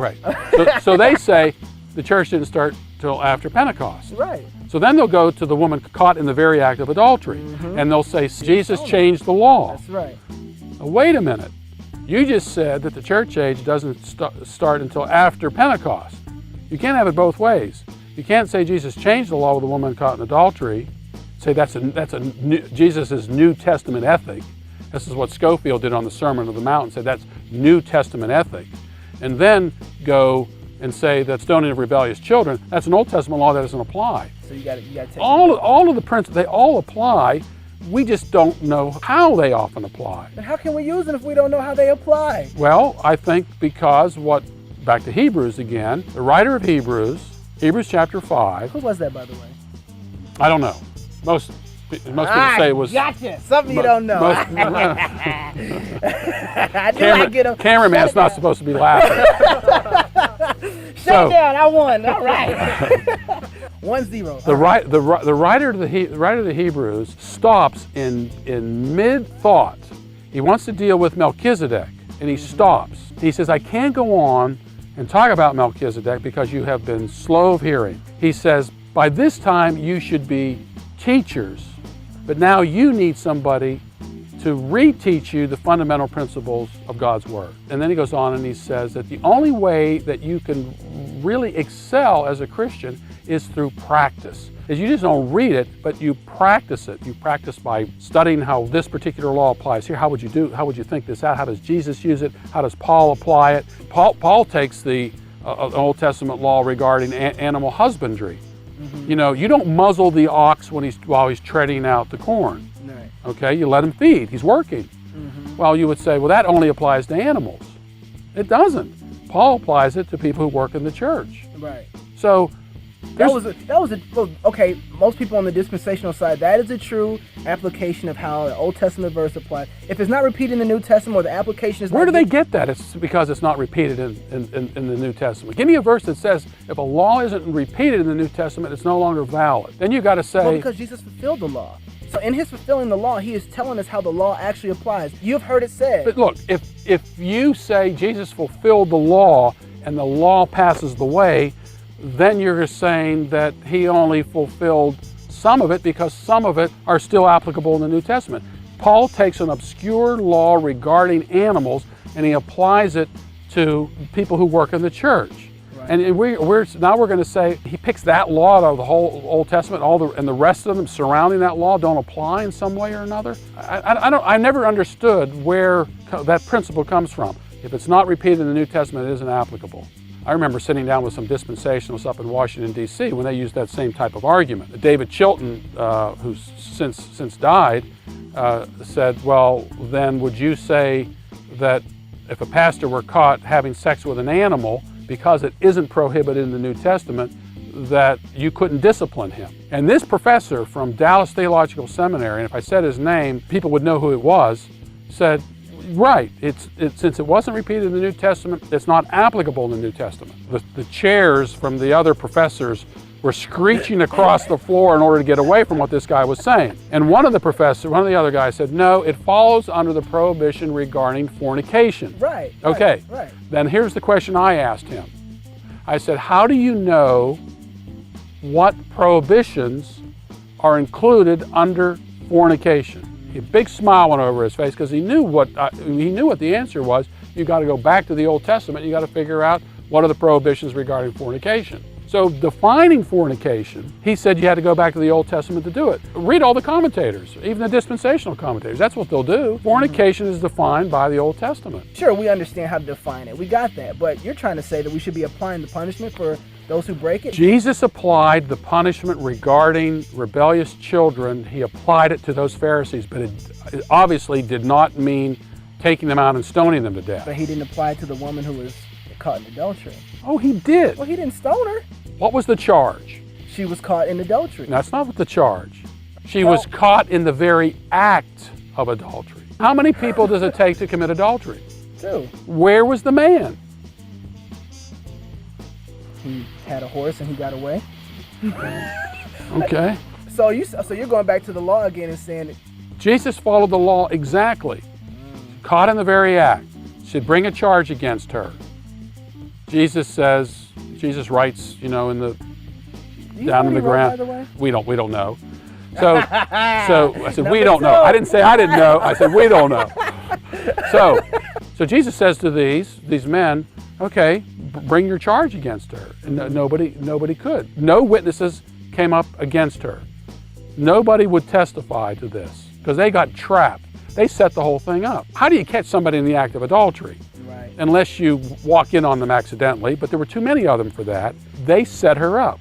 right. So they say the church didn't start till after Pentecost. Right. So then they'll go to the woman caught in the very act of adultery, and they'll say, Jesus changed the law. That's right. Now, wait a minute. You just said that the church age doesn't start until after Pentecost. You can't have it both ways. You can't say Jesus changed the law with the woman caught in adultery, say that's Jesus' New Testament ethic. This is what Schofield did on the Sermon on the Mount, and said that's New Testament ethic. And then go and say that stoning of rebellious children, that's an Old Testament law that doesn't apply. So you got to take all of the principles, they all apply. We just don't know how they often apply. But how can we use them if we don't know how they apply? Well, I think because back to Hebrews again, the writer of Hebrews chapter 5. Who was that, by the way? I don't know. Most people say it was. Gotcha. Something you don't know. I knew I'd get him. Cameraman's not supposed to be laughing. Shut down. I won. All right. 1-0. The writer of the Hebrews stops in mid-thought. He wants to deal with Melchizedek, and he stops. He says, I can't go on and talk about Melchizedek because you have been slow of hearing. He says, by this time you should be teachers, but now you need somebody to reteach you the fundamental principles of God's Word. And then he goes on and he says that the only way that you can really excel as a Christian is through practice. Is you just don't read it, but you practice it. You practice by studying how this particular law applies here. How would you think this out? How does Jesus use it? How does Paul apply it? Paul takes the Old Testament law regarding animal husbandry. You know, you don't muzzle the ox while he's treading out the corn. Right. Okay, you let him feed. He's working. Well, you would say, well, that only applies to animals. It doesn't. Paul applies it to people who work in the church. Right. So okay, most people on the dispensational side, that is a true application of how an Old Testament verse applies. If it's not repeated in the New Testament, or the application is where do they get that? It's because it's not repeated in the New Testament. Give me a verse that says if a law isn't repeated in the New Testament, it's no longer valid. Then you got to say... Well, because Jesus fulfilled the law. So in his fulfilling the law, he is telling us how the law actually applies. You've heard it said. But look, if you say Jesus fulfilled the law and the law passes the way, then you're saying that he only fulfilled some of it because some of it are still applicable in the New Testament. Paul takes an obscure law regarding animals and he applies it to people who work in the church. Right. And we're going to say he picks that law out of the whole Old Testament, and the rest of them surrounding that law don't apply in some way or another. I never understood where that principle comes from. If it's not repeated in the New Testament, it isn't applicable. I remember sitting down with some dispensationalists up in Washington, D.C. when they used that same type of argument. David Chilton, who's since died, said, well, then would you say that if a pastor were caught having sex with an animal, because it isn't prohibited in the New Testament, that you couldn't discipline him? And this professor from Dallas Theological Seminary, and if I said his name, people would know who it was, said, right, since it wasn't repeated in the New Testament, it's not applicable in the New Testament. The chairs from the other professors were screeching across the floor in order to get away from what this guy was saying. And one of the other guys said, no, it follows under the prohibition regarding fornication. Right. Okay. Right. Then here's the question I asked him. I said, how do you know what prohibitions are included under fornication? A big smile went over his face because he knew what the answer was. You got to go back to the Old Testament. You got to figure out what are the prohibitions regarding fornication. So defining fornication, he said you had to go back to the Old Testament to do it. Read all the commentators, even the dispensational commentators. That's what they'll do. Fornication is defined by the Old Testament. Sure, we understand how to define it. We got that. But you're trying to say that we should be applying the punishment for those who break it? Jesus applied the punishment regarding rebellious children. He applied it to those Pharisees, but it obviously did not mean taking them out and stoning them to death. But he didn't apply it to the woman who was caught in adultery. Oh, he did. Well, he didn't stone her. What was the charge? She was caught in adultery. That's not what the charge. She was caught in the very act of adultery. How many people does it take to commit adultery? 2. Where was the man? He had a horse and he got away. Okay. So you're going back to the law again and saying that Jesus followed the law exactly. Caught in the very act. Should bring a charge against her. Jesus writes, in the Do you down know in the what he wrote, by ground. the way? We don't know. So I said, we Number don't know. two. I didn't say I didn't know. I said, we don't know. So Jesus says to these men, okay, bring your charge against her. And nobody could. No witnesses came up against her. Nobody would testify to this because they got trapped. They set the whole thing up. How do you catch somebody in the act of adultery? Right. Unless you walk in on them accidentally, but there were too many of them for that. They set her up.